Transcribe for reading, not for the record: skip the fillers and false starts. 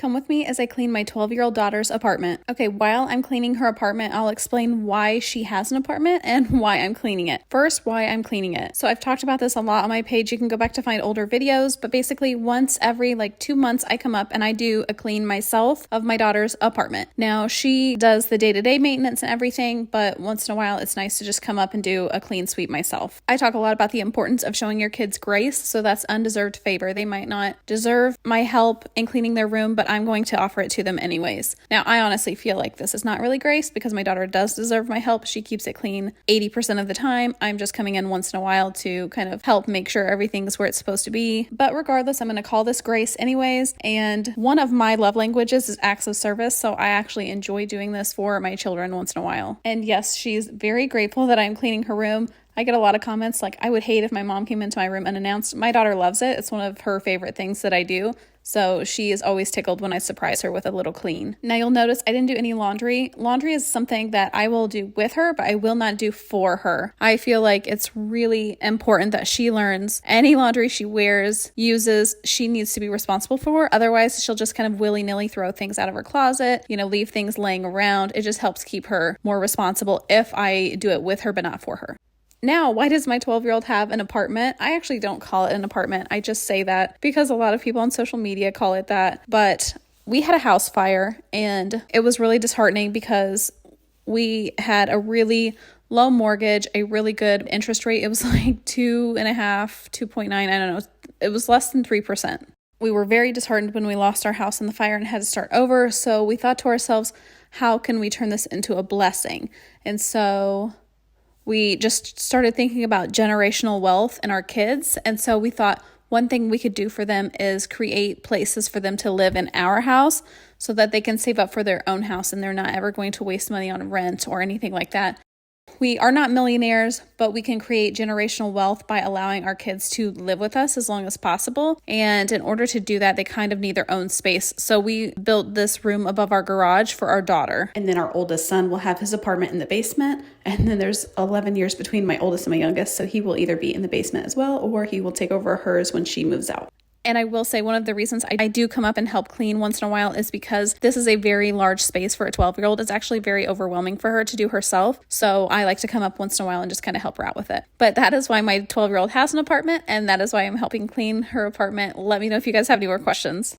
Come with me as I clean my 12-year-old daughter's apartment. Okay, while I'm cleaning her apartment, I'll explain why she has an apartment and why I'm cleaning it. First, why I'm cleaning it. So I've talked about this a lot on my page. You can go back to find older videos, but basically once every 2 months, I come up and I do a clean myself of my daughter's apartment. Now, she does the day-to-day maintenance and everything, but once in a while, it's nice to just come up and do a clean sweep myself. I talk a lot about the importance of showing your kids grace, so that's undeserved favor. They might not deserve my help in cleaning their room, but I'm going to offer it to them anyways. Now, I honestly feel like this is not really grace because my daughter does deserve my help. She keeps it clean 80% of the time. I'm just coming in once in a while to kind of help make sure everything's where it's supposed to be. But regardless, I'm going to call this grace anyways. And one of my love languages is acts of service. So I actually enjoy doing this for my children once in a while. And yes, she's very grateful that I'm cleaning her room. I get a lot of comments like, I would hate if my mom came into my room unannounced. My daughter loves it. It's one of her favorite things that I do. So she is always tickled when I surprise her with a little clean. Now you'll notice I didn't do any laundry. Laundry is something that I will do with her, but I will not do for her. I feel like it's really important that she learns any laundry she wears, uses, she needs to be responsible for. Otherwise, she'll just kind of willy-nilly throw things out of her closet, leave things laying around. It just helps keep her more responsible if I do it with her, but not for her. Now, why does my 12-year-old have an apartment? I actually don't call it an apartment. I just say that because a lot of people on social media call it that. But we had a house fire and it was really disheartening because we had a really low mortgage, a really good interest rate. It was like 2.5, 2.9, I don't know. It was less than 3%. We were very disheartened when we lost our house in the fire and had to start over. So we thought to ourselves, how can we turn this into a blessing? And so we just started thinking about generational wealth in our kids. And so we thought one thing we could do for them is create places for them to live in our house so that they can save up for their own house and they're not ever going to waste money on rent or anything like that. We are not millionaires, but we can create generational wealth by allowing our kids to live with us as long as possible. And in order to do that, they kind of need their own space. So we built this room above our garage for our daughter. And then our oldest son will have his apartment in the basement. And then there's 11 years between my oldest and my youngest. So he will either be in the basement as well, or he will take over hers when she moves out. And I will say one of the reasons I do come up and help clean once in a while is because this is a very large space for a 12-year-old. It's actually very overwhelming for her to do herself. So I like to come up once in a while and just kind of help her out with it. But that is why my 12-year-old has an apartment, and that is why I'm helping clean her apartment. Let me know if you guys have any more questions.